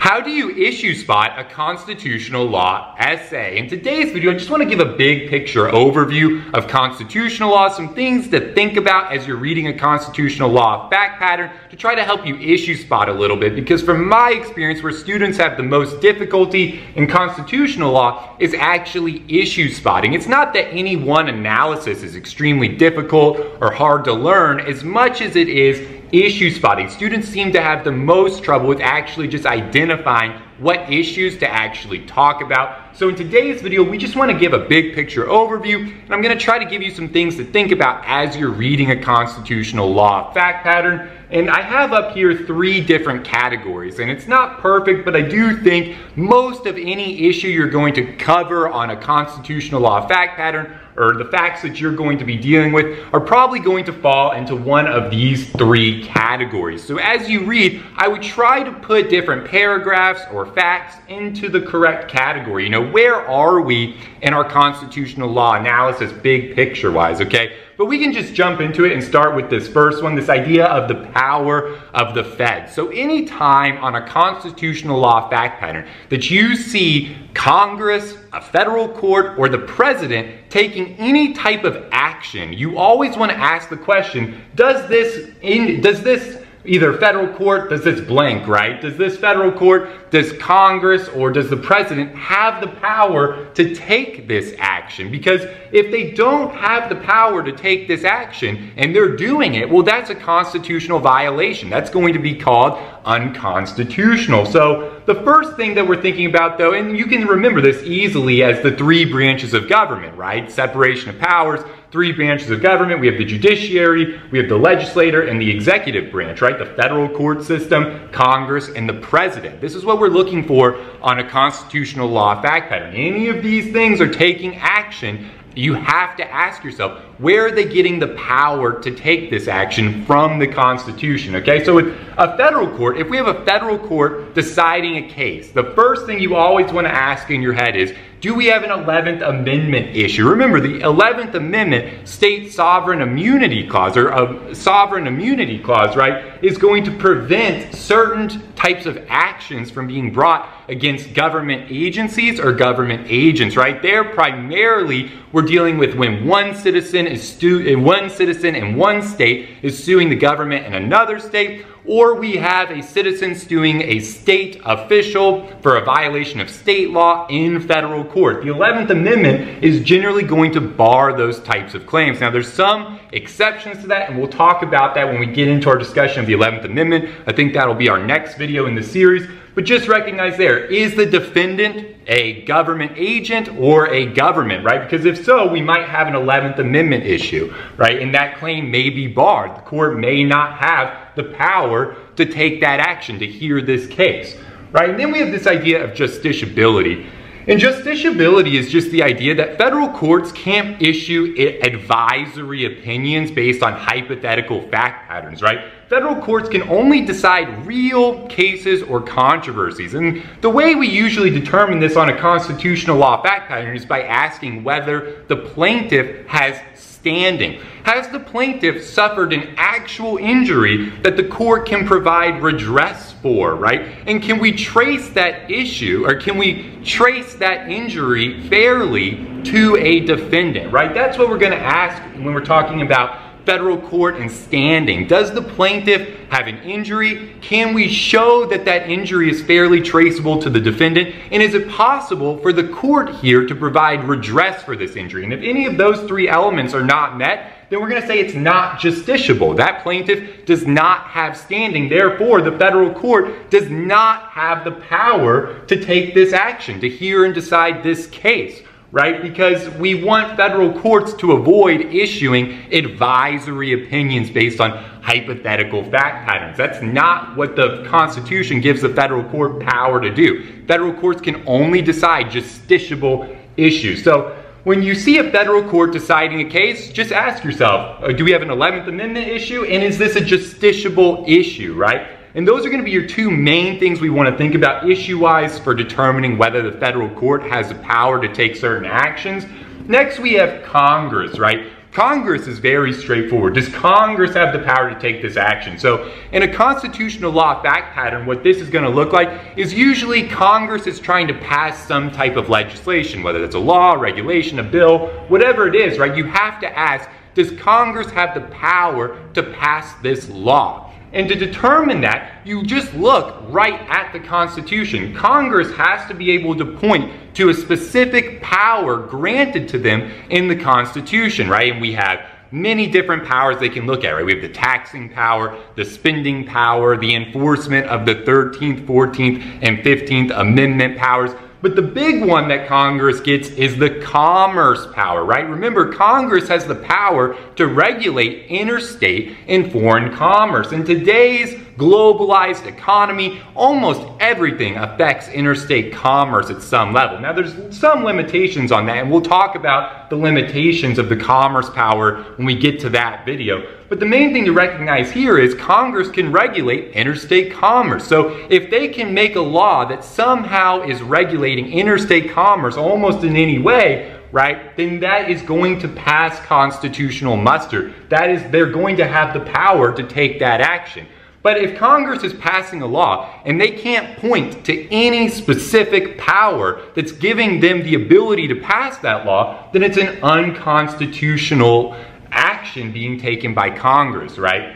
How do you issue spot a constitutional law essay? In today's video, I just want to give a big picture overview of constitutional law, some things to think about as you're reading a constitutional law fact pattern to try to help you issue spot a little bit, because from my experience, where students have the most difficulty in constitutional law is actually issue spotting. It's not that any one analysis is extremely difficult or hard to learn as much as it is issue spotting. Students seem to have the most trouble with actually just identifying what issues to actually talk about. So in today's video, we just want to give a big picture overview, and I'm going to try to give you some things to think about as you're reading a constitutional law fact pattern. And I have up here 3 different categories, and it's not perfect, but I do think most of any issue you're going to cover on a constitutional law fact pattern, or the facts that you're going to be dealing with, are probably going to fall into one of these 3 categories. So as you read, I would try to put different paragraphs or facts into the correct category. You know, where are we in our constitutional law analysis, big picture wise, okay? But we can just jump into it and start with this first one, this idea of the power of the Fed. So anytime on a constitutional law fact pattern that you see Congress, a federal court, or the president taking any type of action, you always want to ask the question, does this either federal court, does this blank, right? Does this federal court, does Congress, or does the president have the power to take this action? Because if they don't have the power to take this action and they're doing it, well, that's a constitutional violation. That's going to be called unconstitutional. So the first thing that we're thinking about, though, and you can remember this easily as the 3 branches of government, right? Separation of powers, 3 branches of government. We have the judiciary, we have the legislature, and the executive branch, right? The federal court system, Congress, and the president. This is what we're looking for on a constitutional law fact pattern. Any of these things are taking action, you have to ask yourself, where are they getting the power to take this action from the Constitution, okay? So with a federal court, if we have a federal court deciding a case, the first thing you always want to ask in your head is, do we have an 11th Amendment issue? Remember, the 11th Amendment state sovereign immunity clause, or a sovereign immunity clause, right, is going to prevent certain types of actions from being brought against government agencies or government agents, right? There primarily we're dealing with when one citizen in one state is suing the government in another state, or we have a citizen suing a state official for a violation of state law in federal court. The 11th Amendment is generally going to bar those types of claims. Now, there's some exceptions to that, and we'll talk about that when we get into our discussion of the 11th Amendment. I think that'll be our next video in the series. But just recognize there, is the defendant a government agent or a government, right? Because if so, we might have an 11th Amendment issue, right? And that claim may be barred. The court may not have the power to take that action, to hear this case, right? And then we have this idea of justiciability. And justiciability is just the idea that federal courts can't issue advisory opinions based on hypothetical fact patterns, right? Federal courts can only decide real cases or controversies. And the way we usually determine this on a constitutional law fact pattern is by asking whether the plaintiff has standing. Has the plaintiff suffered an actual injury that the court can provide redress for, right? And can we trace that issue, or can we trace that injury fairly to a defendant, right? That's what we're going to ask when we're talking about federal court and standing. Does the plaintiff have an injury? Can we show that that injury is fairly traceable to the defendant? And is it possible for the court here to provide redress for this injury? And if any of those 3 elements are not met, then we're going to say it's not justiciable. That plaintiff does not have standing. Therefore, the federal court does not have the power to take this action, to hear and decide this case, right? Because we want federal courts to avoid issuing advisory opinions based on hypothetical fact patterns. That's not what the Constitution gives the federal court power to do. Federal courts can only decide justiciable issues. So when you see a federal court deciding a case, just ask yourself, do we have an 11th Amendment issue? And is this a justiciable issue, right? And those are going to be your 2 main things we want to think about issue-wise for determining whether the federal court has the power to take certain actions. Next, we have Congress, right? Congress is very straightforward. Does Congress have the power to take this action? So in a constitutional law fact pattern, what this is going to look like is usually Congress is trying to pass some type of legislation, whether that's a law, regulation, a bill, whatever it is, right? You have to ask, does Congress have the power to pass this law? And to determine that, you just look right at the Constitution. Congress has to be able to point to a specific power granted to them in the Constitution, right? And we have many different powers they can look at, right? We have the taxing power, the spending power, the enforcement of the 13th, 14th, and 15th Amendment powers. But the big one that Congress gets is the commerce power, right? Remember, Congress has the power to regulate interstate and foreign commerce. In today's globalized economy, almost everything affects interstate commerce at some level. Now, there's some limitations on that, and we'll talk about the limitations of the commerce power when we get to that video. But the main thing to recognize here is Congress can regulate interstate commerce. So if they can make a law that somehow is regulating interstate commerce almost in any way, right, then that is going to pass constitutional muster. That is, they're going to have the power to take that action. But if Congress is passing a law and they can't point to any specific power that's giving them the ability to pass that law, then it's an unconstitutional action being taken by Congress, right?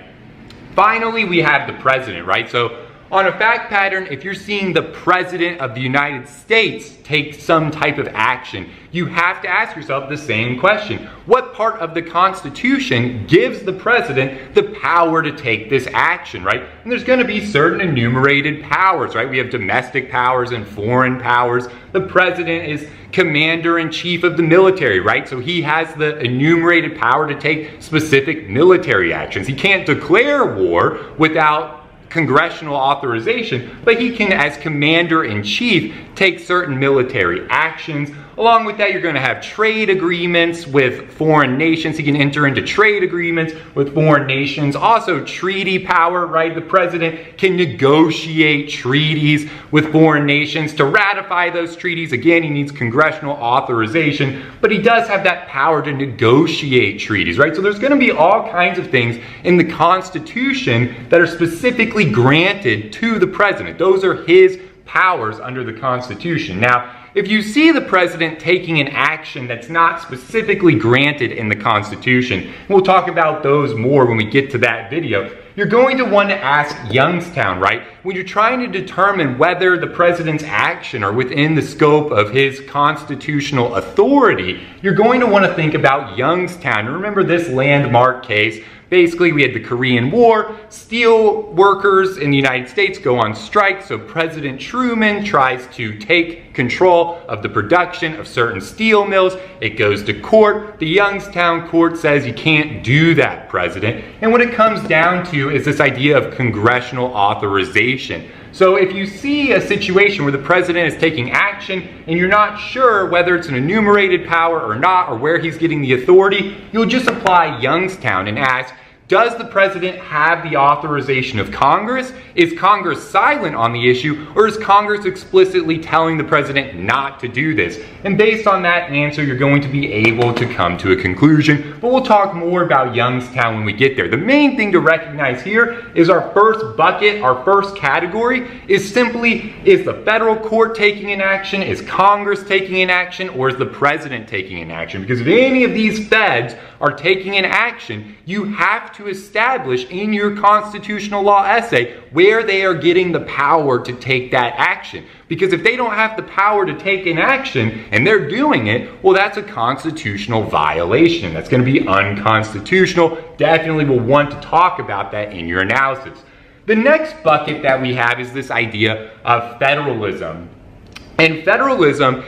Finally, we have the president, right? So on a fact pattern, if you're seeing the president of the United States take some type of action, you have to ask yourself the same question. What part of the Constitution gives the president the power to take this action, right? And there's going to be certain enumerated powers, right? We have domestic powers and foreign powers. The president is commander-in-chief of the military, right? So he has the enumerated power to take specific military actions. He can't declare war without congressional authorization, but he can, as commander-in-chief, take certain military actions. Along with that, you're going to have trade agreements with foreign nations. He can enter into trade agreements with foreign nations. Also, treaty power, right? The president can negotiate treaties with foreign nations. To ratify those treaties, again, he needs congressional authorization, but he does have that power to negotiate treaties, right? So there's going to be all kinds of things in the Constitution that are specifically granted to the president. Those are his powers under the Constitution. Now, if you see the president taking an action that's not specifically granted in the Constitution, we'll talk about those more when we get to that video, you're going to want to ask Youngstown, right? When you're trying to determine whether the president's action are within the scope of his constitutional authority, you're going to want to think about Youngstown. And remember this landmark case. Basically, we had the Korean War. Steel workers in the United States go on strike, so President Truman tries to take control of the production of certain steel mills. It goes to court. The Youngstown court says you can't do that, President. And what it comes down to is this idea of congressional authorization. So if you see a situation where the president is taking action and you're not sure whether it's an enumerated power or not, or where he's getting the authority, you'll just apply Youngstown and ask, does the president have the authorization of Congress? Is Congress silent on the issue, or is Congress explicitly telling the president not to do this? And based on that answer, you're going to be able to come to a conclusion, but we'll talk more about Youngstown when we get there. The main thing to recognize here is our first bucket, our first category, is simply, is the federal court taking an action, is Congress taking an action, or is the president taking an action? Because if any of these feds are taking an action, you have to establish in your constitutional law essay where they are getting the power to take that action. Because if they don't have the power to take an action and they're doing it, well, that's a constitutional violation. That's going to be unconstitutional. Definitely will want to talk about that in your analysis. The next bucket that we have is this idea of federalism. And federalism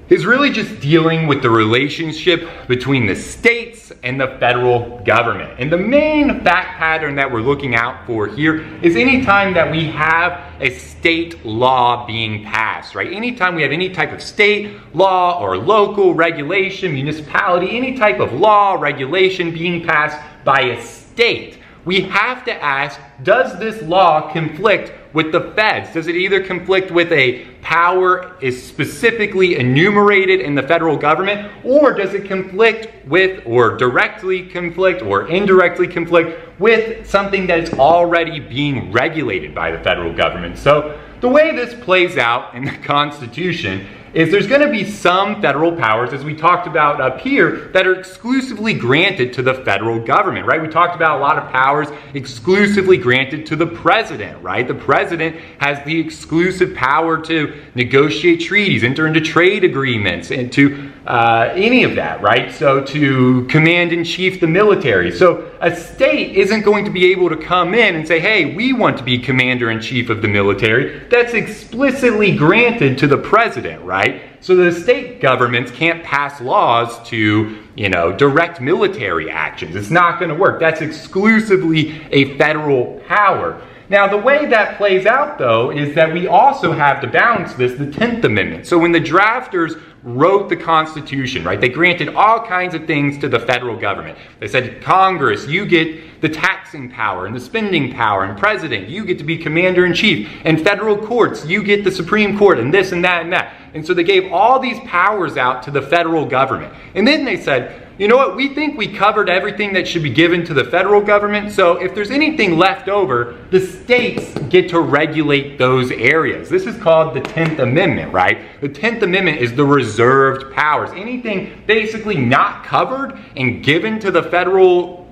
is really just dealing with the relationship between the states and the federal government. And the main fact pattern that we're looking out for here is anytime that we have a state law being passed, right? Anytime we have any type of state law or local regulation, municipality, any type of law, regulation being passed by a state, we have to ask, does this law conflict with the feds? Does it either conflict with a power is specifically enumerated in the federal government, or does it conflict with, or directly conflict, or indirectly conflict with something that is already being regulated by the federal government? So the way this plays out in the Constitution is there's going to be some federal powers, as we talked about up here, that are exclusively granted to the federal government, right? We talked about a lot of powers exclusively granted to the president, right? The president has the exclusive power to negotiate treaties, enter into trade agreements, and to any of that, right? So to command in chief the military. So a state isn't going to be able to come in and say, hey, we want to be commander in chief of the military. That's explicitly granted to the president, right? So the state governments can't pass laws to, direct military actions. It's not going to work. That's exclusively a federal power. Now, the way that plays out, though, is that we also have to balance this, the 10th Amendment. So when the drafters wrote the Constitution, right, they granted all kinds of things to the federal government. They said, Congress, you get the taxing power and the spending power, and president, you get to be commander-in-chief, and federal courts, you get the Supreme Court, and this and that and that. And so they gave all these powers out to the federal government. And then they said, you know what, we think we covered everything that should be given to the federal government, so if there's anything left over, the states get to regulate those areas. This is called the 10th Amendment, right? The 10th Amendment is the reserved powers. Anything basically not covered and given to the federal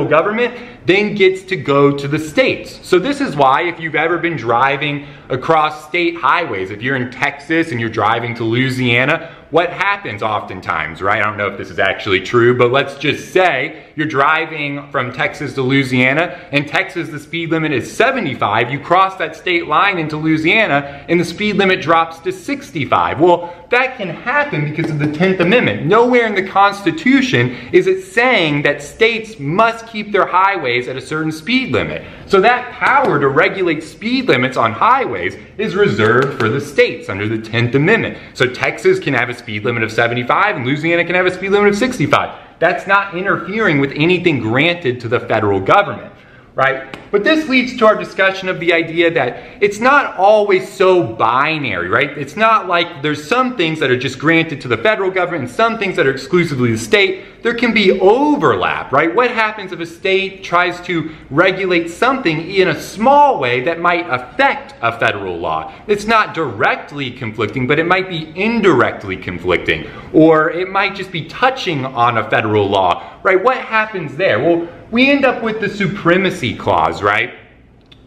government then gets to go to the states. So this is why, if you've ever been driving across state highways, if you're in Texas and you're driving to Louisiana, what happens oftentimes, right? I don't know if this is actually true, but let's just say you're driving from Texas to Louisiana. In Texas, the speed limit is 75. You cross that state line into Louisiana, and the speed limit drops to 65. Well, that can happen because of the 10th Amendment. Nowhere in the Constitution is it saying that states must keep their highways at a certain speed limit. So that power to regulate speed limits on highways is reserved for the states under the 10th Amendment. So Texas can have a speed limit of 75 and Louisiana can have a speed limit of 65. That's not interfering with anything granted to the federal government, right? But this leads to our discussion of the idea that it's not always so binary, right? It's not like there's some things that are just granted to the federal government and some things that are exclusively the state. There can be overlap, right? What happens if a state tries to regulate something in a small way that might affect a federal law? It's not directly conflicting, but it might be indirectly conflicting, or it might just be touching on a federal law, right? What happens there? Well, we end up with the Supremacy Clause, right?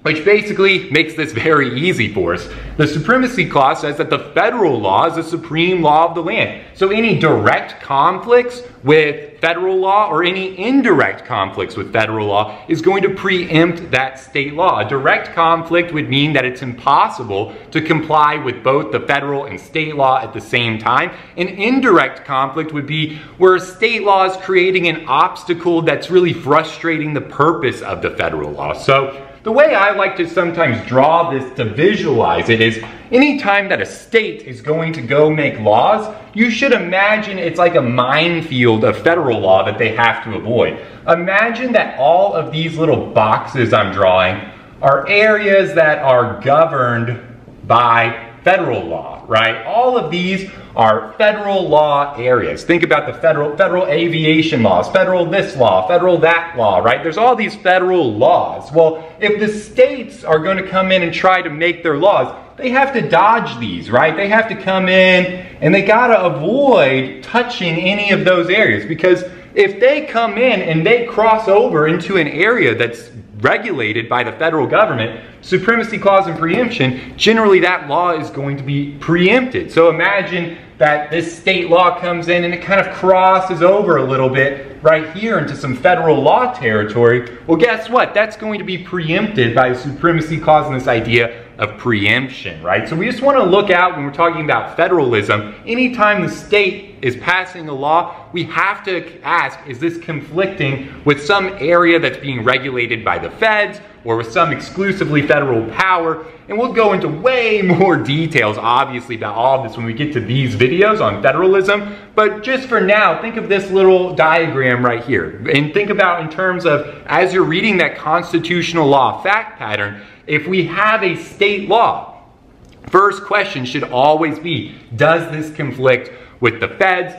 Which basically makes this very easy for us. The Supremacy Clause says that the federal law is the supreme law of the land. So any direct conflicts with federal law or any indirect conflicts with federal law is going to preempt that state law. A direct conflict would mean that it's impossible to comply with both the federal and state law at the same time. An indirect conflict would be where a state law is creating an obstacle that's really frustrating the purpose of the federal law. So the way I like to sometimes draw this to visualize it is anytime that a state is going to go make laws, you should imagine it's like a minefield of federal law that they have to avoid. Imagine that all of these little boxes I'm drawing are areas that are governed by federal law, right? All of these are federal law areas. Think about the federal aviation laws, federal this law, federal that law, right? There's all these federal laws. Well, if the states are going to come in and try to make their laws, they have to dodge these, right? They have to come in and they got to avoid touching any of those areas, because if they come in and they cross over into an area that's regulated by the federal government, Supremacy Clause and preemption, generally that law is going to be preempted. So imagine that this state law comes in and it kind of crosses over a little bit right here into some federal law territory. Well, guess what? That's going to be preempted by the Supremacy Clause and this idea of preemption, right? So we just want to look out when we're talking about federalism. Anytime the state is passing a law, we have to ask, is this conflicting with some area that's being regulated by the feds or with some exclusively federal power? And we'll go into way more details, obviously, about all of this when we get to these videos on federalism. But just for now, think of this little diagram right here. And think about in terms of, as you're reading that constitutional law fact pattern, if we have a state law, first question should always be, does this conflict with the feds?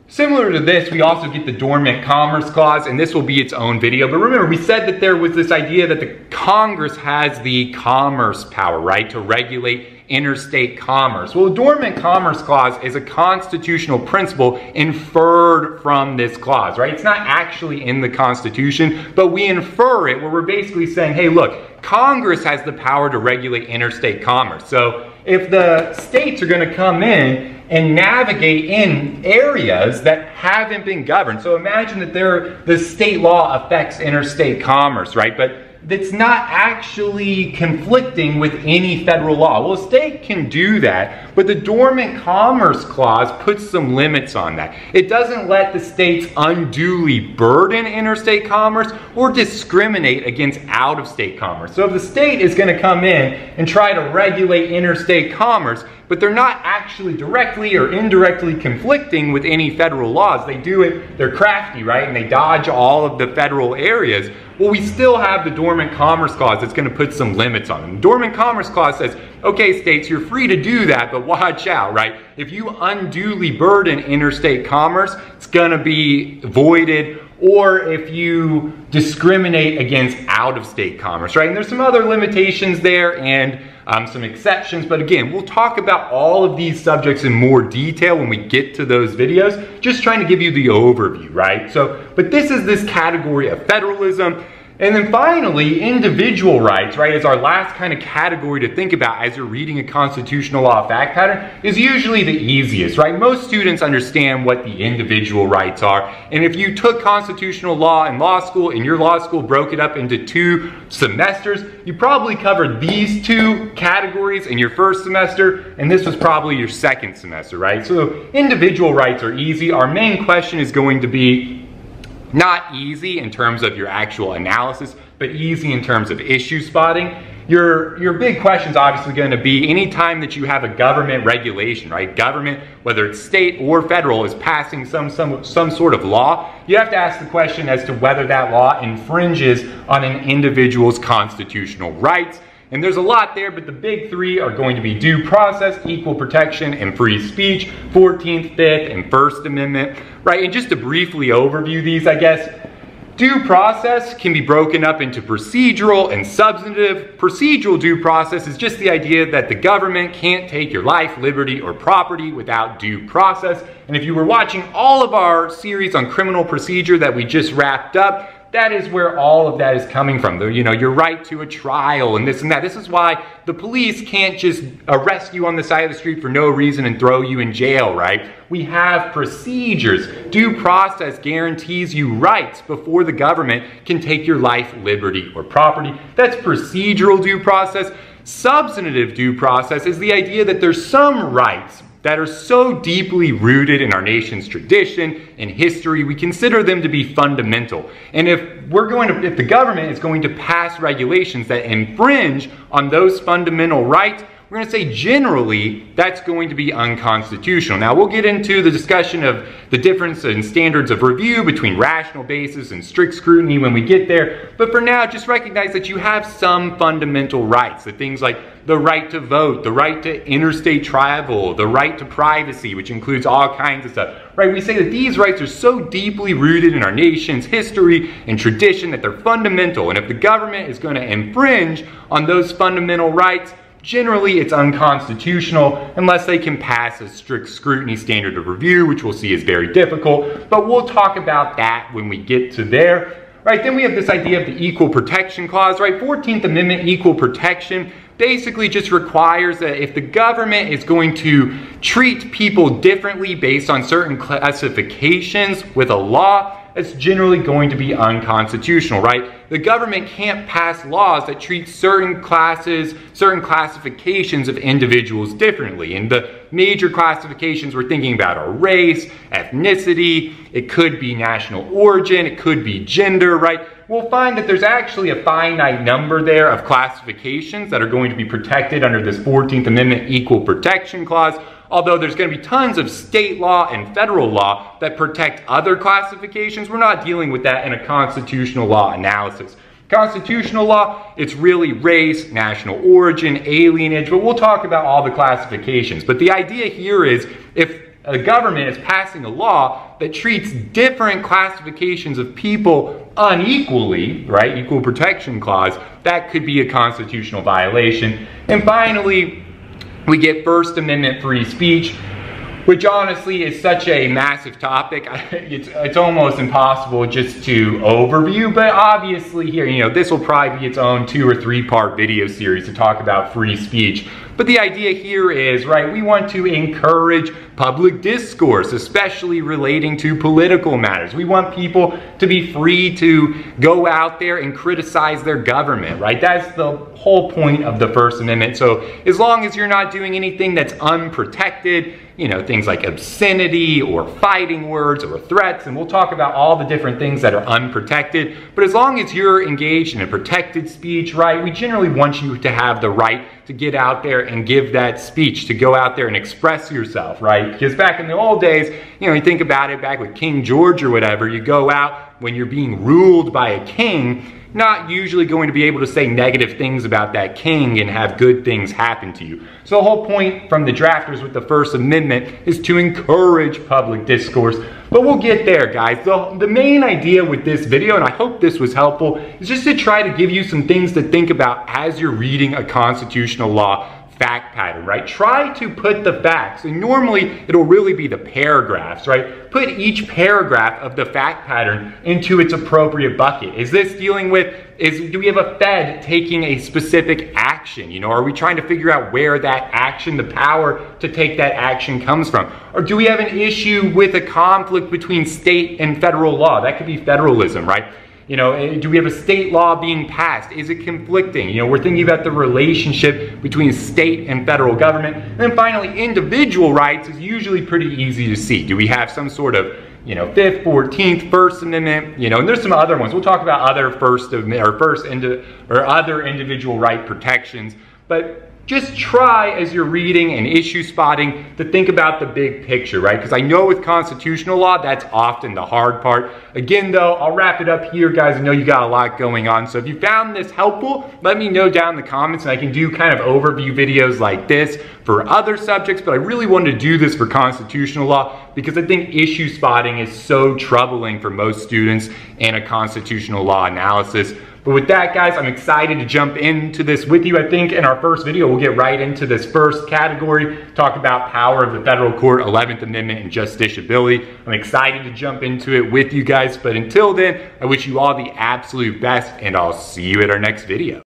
Similar to this, we also get the Dormant Commerce Clause, and this will be its own video. But remember, we said that there was this idea that the Congress has the commerce power, right, to regulate interstate commerce. Well, the Dormant Commerce Clause is a constitutional principle inferred from this clause, right? It's not actually in the Constitution, but we infer it where we're basically saying, hey, look, Congress has the power to regulate interstate commerce. So if the states are going to come in and navigate in areas that haven't been governed. So imagine that the state law affects interstate commerce, right? But it's not actually conflicting with any federal law. Well, a state can do that, but the Dormant Commerce Clause puts some limits on that. It doesn't let the states unduly burden interstate commerce or discriminate against out-of-state commerce. So if the state is going to come in and try to regulate interstate commerce, but they're not actually directly or indirectly conflicting with any federal laws. They do it, they're crafty, right? And they dodge all of the federal areas. Well, we still have the Dormant Commerce Clause that's going to put some limits on them. The Dormant Commerce Clause says, okay, states, you're free to do that, but watch out, right? If you unduly burden interstate commerce, it's going to be voided, or if you discriminate against out-of-state commerce, right? And there's some other limitations there and some exceptions, but again, we'll talk about all of these subjects in more detail when we get to those videos, just trying to give you the overview, right? So, but this is this category of federalism. And then finally, individual rights, right, is our last kind of category to think about as you're reading a constitutional law fact pattern, is usually the easiest, right? Most students understand what the individual rights are. And if you took constitutional law in law school and your law school broke it up into 2 semesters, you probably covered these 2 categories in your first semester, and this was probably your second semester, right? So individual rights are easy. Our main question is going to be not easy in terms of your actual analysis, but easy in terms of issue spotting. Your big question is obviously going to be anytime that you have a government regulation, right? Government, whether it's state or federal, is passing some sort of law, you have to ask the question as to whether that law infringes on an individual's constitutional rights. And there's a lot there, but the big 3 are going to be due process, equal protection, and free speech, 14th, 5th, and First Amendment, right? And just to briefly overview these, I guess, due process can be broken up into procedural and substantive. Procedural due process is just the idea that the government can't take your life, liberty, or property without due process. And if you were watching all of our series on criminal procedure that we just wrapped up, that is where all of that is coming from. You know, your right to a trial and this and that. This is why the police can't just arrest you on the side of the street for no reason and throw you in jail, right? We have procedures. Due process guarantees you rights before the government can take your life, liberty, or property. That's procedural due process. Substantive due process is the idea that there's some rights that are so deeply rooted in our nation's tradition and history, we consider them to be fundamental. And if the government is going to pass regulations that infringe on those fundamental rights, we're going to say generally that's going to be unconstitutional. Now we'll get into the discussion of the difference in standards of review between rational basis and strict scrutiny when we get there. But for now, just recognize that you have some fundamental rights. The things like the right to vote, the right to interstate travel, the right to privacy, which includes all kinds of stuff. Right? We say that these rights are so deeply rooted in our nation's history and tradition that they're fundamental. And if the government is going to infringe on those fundamental rights, generally it's unconstitutional unless they can pass a strict scrutiny standard of review, which we'll see is very difficult, but we'll talk about that when we get to there. Right, then we have this idea of the Equal Protection Clause, right? 14th Amendment equal protection basically just requires that if the government is going to treat people differently based on certain classifications with a law, it's generally going to be unconstitutional, right? The government can't pass laws that treat certain classes, certain classifications of individuals differently. And the major classifications we're thinking about are race, ethnicity, it could be national origin, it could be gender, right? We'll find that there's actually a finite number there of classifications that are going to be protected under this 14th Amendment Equal Protection Clause. Although there's going to be tons of state law and federal law that protect other classifications, we're not dealing with that in a constitutional law analysis. Constitutional law, it's really race, national origin, alienage, but we'll talk about all the classifications. But the idea here is if a government is passing a law that treats different classifications of people unequally, right, equal protection clause, that could be a constitutional violation. And finally, we get First Amendment free speech, which honestly is such a massive topic. It's almost impossible just to overview, but obviously here, you know, this will probably be its own 2 or 3 part video series to talk about free speech. But the idea here is, right, we want to encourage public discourse, especially relating to political matters. We want people to be free to go out there and criticize their government, right? That's the whole point of the First Amendment. So as long as you're not doing anything that's unprotected, you know, things like obscenity or fighting words or threats, and we'll talk about all the different things that are unprotected, but as long as you're engaged in a protected speech, right, we generally want you to have the right to get out there and give that speech, to go out there and express yourself, right? Because back in the old days, you know, you think about it back with King George or whatever, you go out when you're being ruled by a king, not usually going to be able to say negative things about that king and have good things happen to you. So the whole point from the drafters with the First Amendment is to encourage public discourse. But we'll get there, guys. The main idea with this video, and I hope this was helpful, is just to try to give you some things to think about as you're reading a constitutional law fact pattern, right? Try to put the facts, and normally it'll really be the paragraphs, right? Put each paragraph of the fact pattern into its appropriate bucket. Is this dealing with, do we have a Fed taking a specific action? You know, are we trying to figure out where that action, the power to take that action comes from? Or do we have an issue with a conflict between state and federal law? That could be federalism, right? You know, do we have a state law being passed? Is it conflicting? You know, we're thinking about the relationship between state and federal government. And then finally, individual rights is usually pretty easy to see. Do we have some sort of, you know, 5th, 14th, First Amendment, you know, and there's some other ones. We'll talk about other other individual right protections, but just try as you're reading and issue spotting to think about the big picture, right? Because I know with constitutional law, that's often the hard part. Again, though, I'll wrap it up here, guys. I know you got a lot going on. So if you found this helpful, let me know down in the comments, and I can do kind of overview videos like this for other subjects, but I really wanted to do this for constitutional law because I think issue spotting is so troubling for most students in a constitutional law analysis. But with that, guys, I'm excited to jump into this with you. I think in our first video, we'll get right into this first category, talk about power of the federal court, 11th Amendment, and justiciability. I'm excited to jump into it with you guys. But until then, I wish you all the absolute best, and I'll see you at our next video.